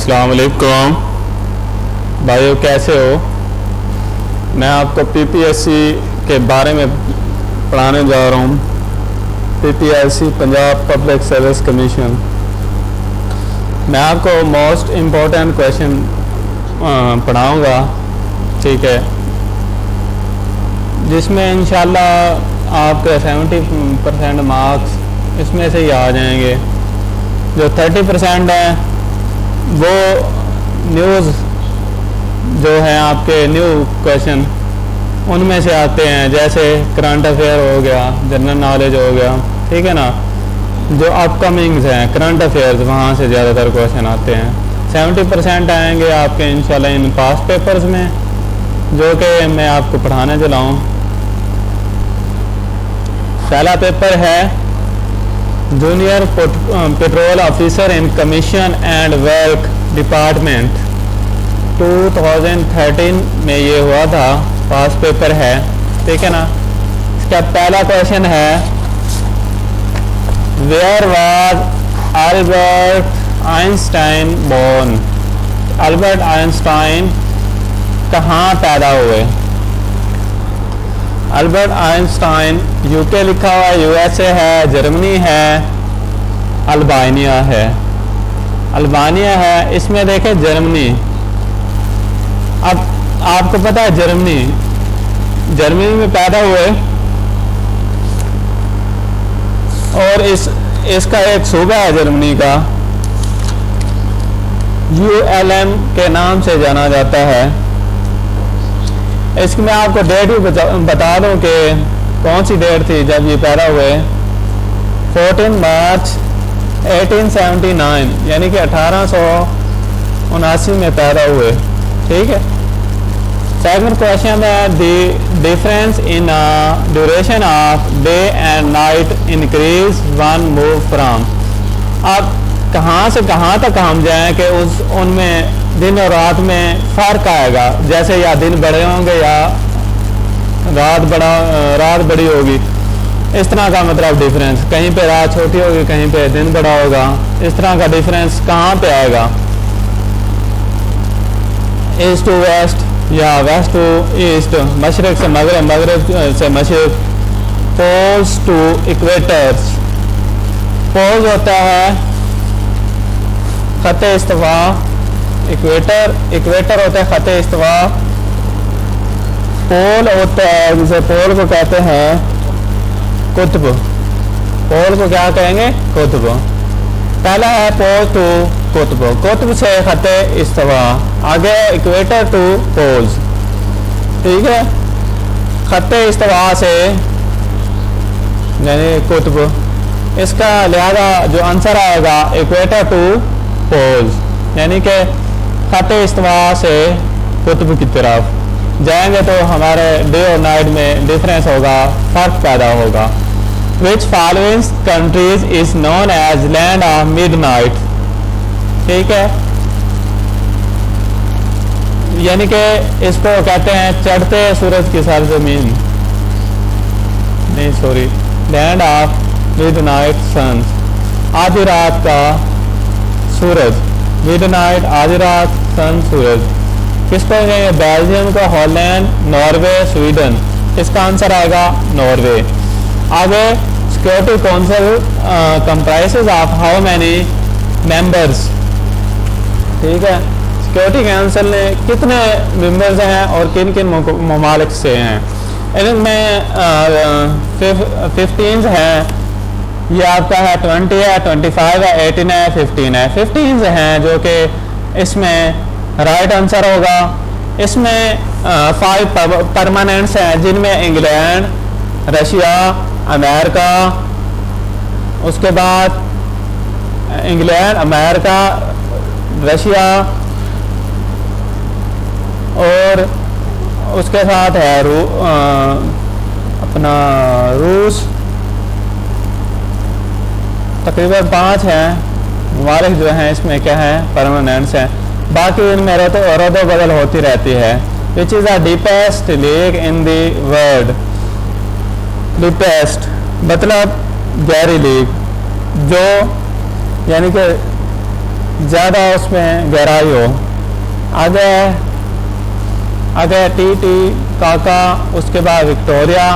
अस्सलाम वालेकुम भाइयों, कैसे हो। मैं आपको पीपीएससी के बारे में पढ़ाने जा रहा हूँ। PPSC Punjab public service commission. मैं आपको मोस्ट इम्पोर्टेंट क्वेश्चन पढ़ाऊँगा, ठीक है, जिसमें इंशाल्लाह आपके 70% मार्क्स इसमें से ही आ जाएंगे। जो 30% है वो न्यूज़ जो है आपके न्यू क्वेश्चन उनमें से आते हैं, जैसे करंट अफेयर हो गया, जनरल नॉलेज हो गया, ठीक है ना। जो अपकमिंग्स हैं करंट अफेयर्स, वहाँ से ज़्यादातर क्वेश्चन आते हैं। 70% आएंगे आपके इंशाल्लाह इन पास्ट पेपर्स में, जो कि मैं आपको पढ़ाने चला हूँ। पहला पेपर है junior petrol officer in commission and work department. 2013 में ये हुआ था, पास पेपर है, ठीक है ना। इसका पहला क्वेश्चन है, where was Albert Einstein born. Albert Einstein कहाँ पैदा हुए। अल्बर्ट आइंस्टाइन यूके लिखा हुआ, यूएसए है, जर्मनी है, अल्बानिया है। अल्बानिया है, इसमें देखें जर्मनी। अब आपको पता है जर्मनी में पैदा हुए, और इसका एक सूबा है जर्मनी का, ULM के नाम से जाना जाता है। इसकी मैं आपको डेट भी बता दूं कि कौन सी डेट थी जब ये पैदा हुए। 14 मार्च 1879, यानी कि 1879 में पैदा हुए, ठीक है। सेकंड क्वेश्चन है, the difference in duration of day and night increase one move from. अब कहाँ से कहाँ तक हम जाएं कि उनमें दिन और रात में फ़र्क आएगा, जैसे या दिन बड़े होंगे या रात बड़ी होगी, इस तरह का मतलब डिफरेंस। कहीं पे रात छोटी होगी, कहीं पे दिन बड़ा होगा, इस तरह का डिफरेंस कहाँ पे आएगा। ईस्ट टू वेस्ट या वेस्ट टू ईस्ट, मशरक़ से मगरब, मगरब से मशरक़, पोल्स टू इक्वेटर्स। पोल्स होता है ख़त्े इस्तिवा, इक्वेटर होता है ख़त्े इस्तिवा। पोल होता है, जिसे पोल को कहते हैं कुतुब। पोल को क्या कहेंगे, कुतुब। पहला है पोल टू कुतुब, कुतुब से ख़त्े इस्तिवा, आगे इक्वेटर टू पोल्स, ठीक है। ख़त्े इस्तिवा से यानी कुतुब, इसका लिहाजा जो आंसर आएगा इक्वेटर टू पोल्स, यानी कि ख़त्े इस्तिवा से कुतुब की तरफ जाएंगे तो हमारे डे और नाइट में डिफरेंस होगा, फ़र्क पैदा होगा। Which following countries is known as land of midnight, ठीक है। यानी कि इसको कहते हैं चढ़ते सूरज की सरजमीन, नहीं सॉरी, लैंड ऑफ मिडनाइट सन, आधी रात का सूरज। मिडनाइट आधी रात, सन सूरज। किसको कहेंगे, बेल्जियम को, हॉलैंड, नॉर्वे, स्वीडन। इसका आंसर आएगा नॉर्वे। आगे security council comprises of how many members, ठीक है। सिक्योरिटी काउंसिल ने कितने मेंबर्स हैं और किन किन ममालिक से हैं। इनमें 15 हैं, ये आपका है 20 है, 25 है, 18 है, 15 है। 15 हैं जो कि इसमें राइट आंसर होगा। इसमें 5 परमानेंट्स हैं, जिनमें इंग्लैंड, रशिया, अमेरिका, उसके बाद इंग्लैंड, अमेरिका, रशिया, और उसके साथ है अपना रूस। तकरीबन 5 हैं ममालिक जो हैं, इसमें क्या है, परमानेंट्स हैं। बाकी इनमें रद्द बदल होती रहती है। Which is the deepest lake in the world. Deepest मतलब गहरी लेक, जो यानी कि ज़्यादा उसमें गहराई हो। आगे आगे टी काका, उसके बाद विक्टोरिया,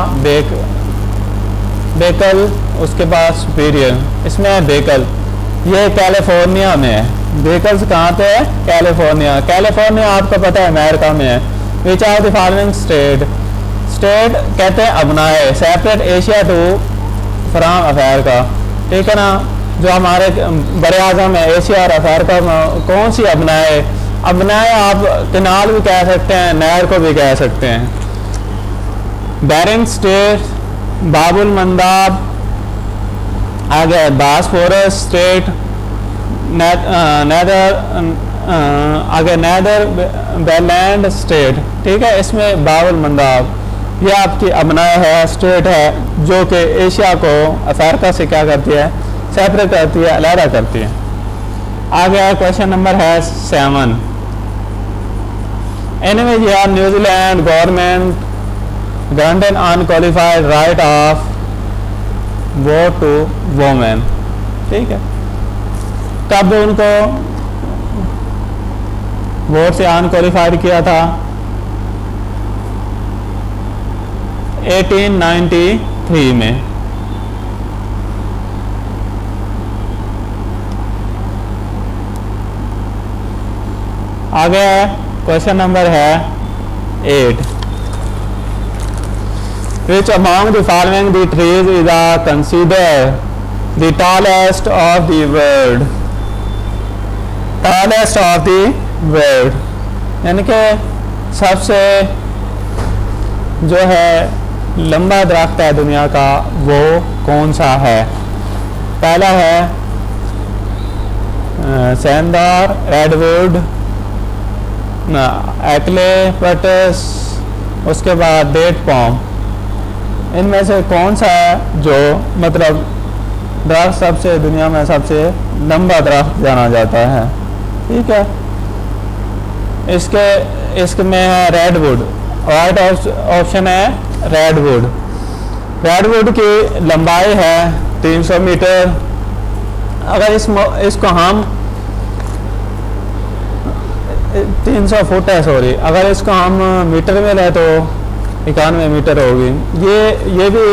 बेकल, उसके बाद सुपीरियर। इसमें है बेकल, ये कैलिफोर्निया में है। बेकल्स कहाँ पे है? कैलिफोर्निया। कैलिफोर्निया आपको पता है अमेरिका में है। Which are the following state कहते हैं अपनाए separate Asia to from Africa, ठीक है ना। जो हमारे बड़े आज़म है एशिया और अफ्रीका में, कौन सी अपनाए? अपनाए आप कनाल भी कह सकते हैं, नहर को भी कह सकते हैं। बेरिंग स्टेट, बाबुल मंदाब, आगे बासफोरस स्टेट, नेदरलैंड स्टेट, ठीक है। इसमें बाबुल मंदाब ये आपकी अपनाए है स्टेट है, जो कि एशिया को अफ्रीका से क्या करती है? सेपरेट करती है, अलग करती है। आगे क्वेश्चन नंबर है 7। एनीवेज यार New Zealand government granted unqualified right of vote to women, ठीक है। कब उनको वोट से अनक्वालिफाइड किया था? 1893 में। आगे क्वेश्चन नंबर है 8। Which among the following the trees is considered the tallest of the world? Tallest of the world यानी कि सबसे जो है लंबा दरख्त है दुनिया का, वो कौन सा है? पहला है सैनदार, रेडवुड, एक्लेपटस, उसके बाद डेट पॉम। इनमें से कौन सा है जो मतलब दरख्त सबसे दुनिया में सबसे लंबा दरख्त जाना जाता है, ठीक है। इसके में है रेडवुड, राइट ऑप्शन है रेडवुड। रेडवुड की लंबाई है 300 मीटर। अगर इसको हम 300 फुट है, सॉरी, अगर इसको हम मीटर में लें तो 91 मीटर होगी। ये भी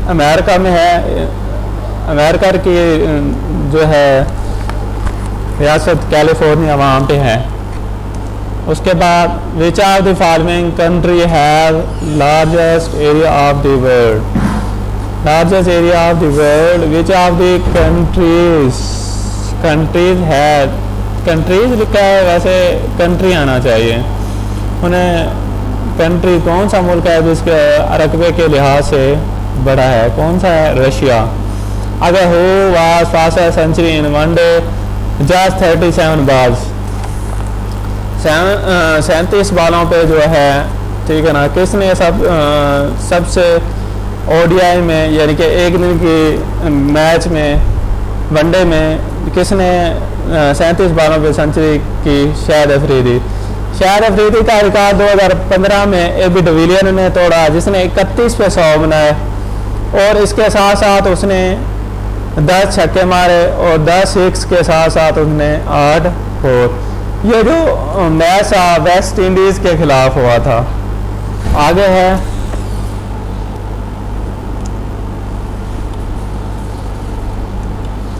अमेरिका में है। अमेरिका की जो है रियासत कैलिफोर्निया, वहाँ पे है। उसके बाद which are the following country have largest area of the world? Largest area of the world, which of the countries है? कंट्रीज लिखा है, वैसे कंट्री आना चाहिए। उन्हें कंट्री कौन सा मुल्क है जिसके रकबे के लिहाज से बड़ा है? कौन सा है? रशिया। अगर who was fastest century in one day? Just 37 balls, 37 बालों पे जो है, ठीक है ना। किसने सबसे ओडीआई में यानी कि एक दिन की मैच में, वनडे में किसने 37 बालों पे सेंचुरी की? शाहिद अफरीदी। शाहिद अफरीदी का रिकॉर्ड 2015 में एबी डिविलियर ने तोड़ा, जिसने 31 पे 100 बनाए, और इसके साथ साथ उसने 10 छक्के मारे और 10 सिक्स के साथ साथ उसने 8 फोर। ये जो मैच था वेस्ट इंडीज़ के खिलाफ हुआ था। आगे है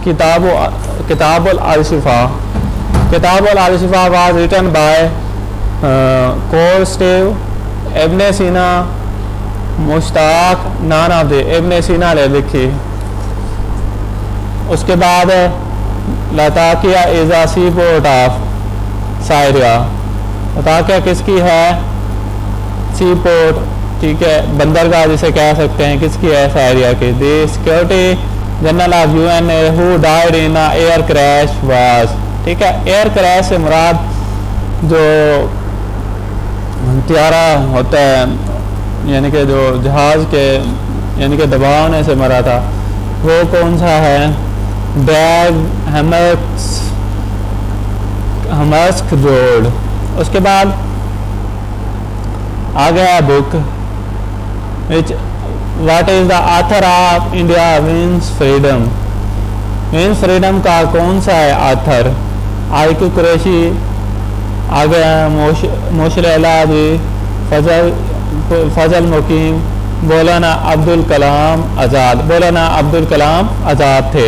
Kitabul al Shifa. Kitabul al Shifa was written by core stave, Ibne Sina, Mushtaq, none of the Ibne Sina ने लिखी। उसके बाद Latakia is a sea port of Syria. Latakia किसकी है? सी पोर्ट, ठीक है, बंदरगाह जिसे कह सकते हैं, किसकी है? सायरिया की। The security general of UN who died in air crash was, ठीक है। एयर क्रैश से मुराद जो हत्यारा होता है, यानी कि जो जहाज़ के यानी कि दबाने से मरा था, वो कौन सा है? डैग हमस्क जोड़। उसके बाद आ गया book which what is the author of India wins freedom. Wins freedom का कौन सा है ऑथर? आइकू कुरैशी, आगे मोशर अलादी, फजल मुकीम, मौलाना अब्दुल कलाम आज़ाद। मौलाना अब्दुल कलाम आज़ाद थे।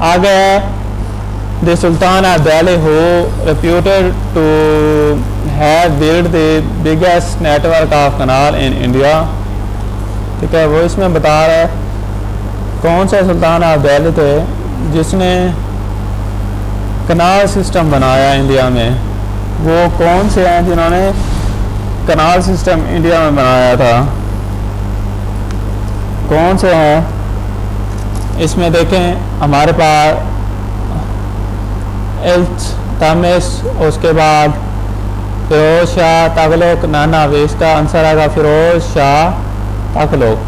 आगे the sultan of Delhi who reputed to have build the biggest network of canal in India. ठीक है, वो इसमें बता रहा है कौन से सुल्तान ऑफ दिल्ली थे जिसने कनाल सिस्टम बनाया इंडिया में। वो कौन से हैं जिन्होंने कनाल सिस्टम इंडिया में बनाया था, कौन से हैं? इसमें देखें हमारे पास इल्तमिश, उसके बाद फिरोज शाह तगलुक, नाना इसका आंसर आएगा फिरोज शाह तगलुक।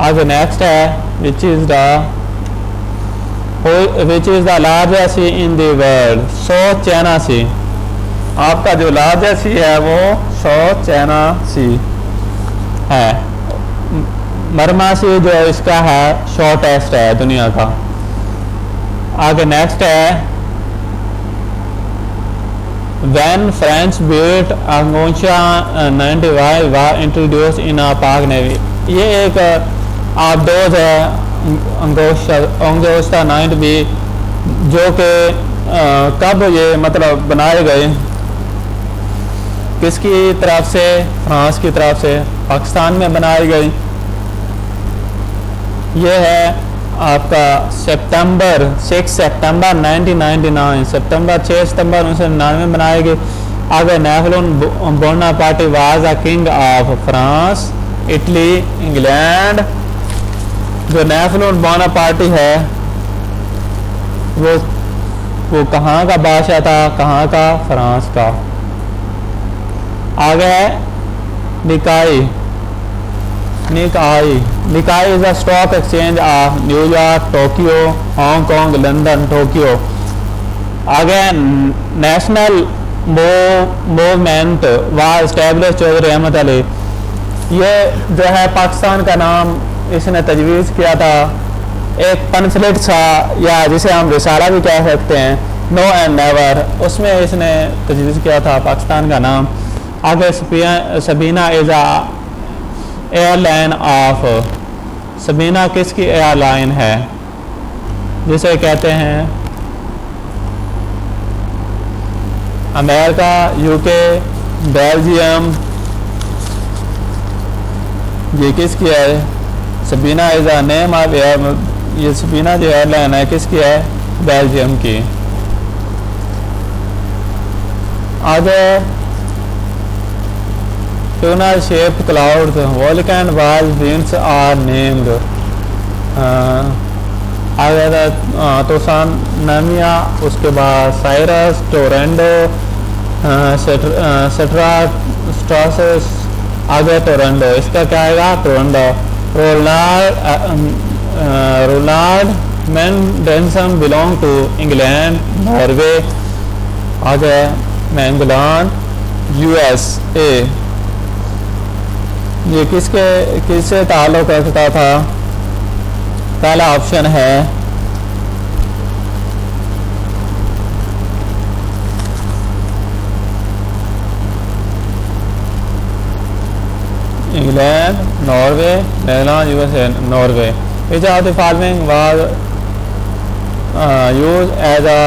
आगे नेक्स्ट है which is the largest sea in the world. South China sea. आपका जो लार्जेस्ट सी है वो साउथ चाइना सी है। मरमा सी जो इसका है शॉर्टेस्ट है दुनिया का। आगे नेक्स्ट है व्हेन फ्रेंच बेट अंगोशा 95 was introduce in Pak navy. ये एक आबदोज है अंगोशा 90 जो कि कब ये मतलब बनाए गए, किसकी तरफ से? फ्रांस की तरफ से पाकिस्तान में बनाई गई। ये है आपका सितंबर 6 सितंबर 1999, सितंबर 6 सितंबर 1999 में बनाई गई। आगे Napoleon Bonaparte was a king of France, Italy, England. जो नेपोलियन बोनापार्ट है वो कहाँ का बादशाह था? कहाँ का? फ्रांस का। आगे है निकाई। निकाई is a stock exchange of New York, Tokyo, Hong Kong, London, Tokyo. आगे national movement was establish Chaudhary Ahmad Ali. ये जो है पाकिस्तान का नाम इसने तजवीज़ किया था। एक पनसलिट सा या जिसे हम रिसाला भी कह सकते हैं, नो एंड नेवर, उसमें इसने तजवीज़ किया था पाकिस्तान का नाम। आगे Sabina is airline of. Sabina किसकी एयरलाइन है? जिसे कहते हैं अमेरिका, यूके, बेल्जियम, ये किसकी है? Sabina is a name of air. ये सबीना जो एयरलाइन है किसकी है? बेल्जियम की। आगे ट्यूनर शेप्ड क्लाउड्स, वोल्केन वाल विंड्स आर नेम्ड। आगे तूफानिया, उसके बाद साइरस, टोरेंडो, स्ट्रासस। आगे टोरेंडो, इसका क्या आएगा? Tornado. Ronald Mendelson belong to England, Norway. आगे मैंगलान, USA। ये किससे ताल्लुक़ रखता था? पहला ऑप्शन है England, Norway, Netherland, USA, Norway. Which of the following was used as a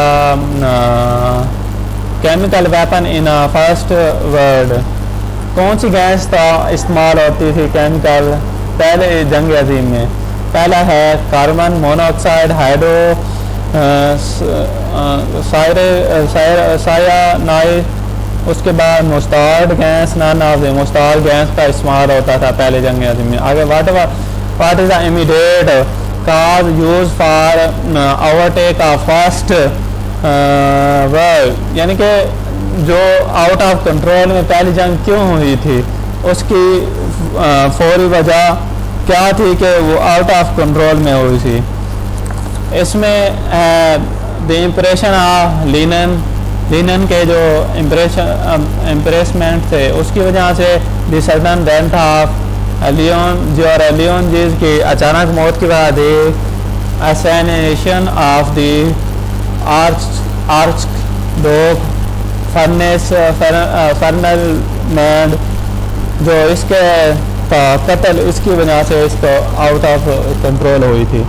chemical weapon in a first world? कौन सी गैस का इस्तेमाल होती थी केमिकल पहले जंग अजीम में? पहला है कार्बन मोनोऑक्साइड, हाइड्रो सायानाइड। उसके बाद मुस्तार्ड गैस, मुस्तार्ड गैस का इस्तेमाल होता था पहले जंग अजीम में। आगे what is the immediate cause use for overtake of first world, यानी कि जो आउट ऑफ कंट्रोल में पहली जंग क्यों हुई थी, उसकी फौरी वजह क्या थी कि वो आउट ऑफ कंट्रोल में हुई थी? इसमें द इम्प्रेशन ऑफ लिनन के जो इम्प्रेसमेंट थे उसकी वजह से the sudden death of Leon Jeez की अचानक मौत के बाद assassination of the archduke Franz Ferdinand, जो इसके कत्ल इसकी वजह से इसको आउट ऑफ कंट्रोल हुई थी।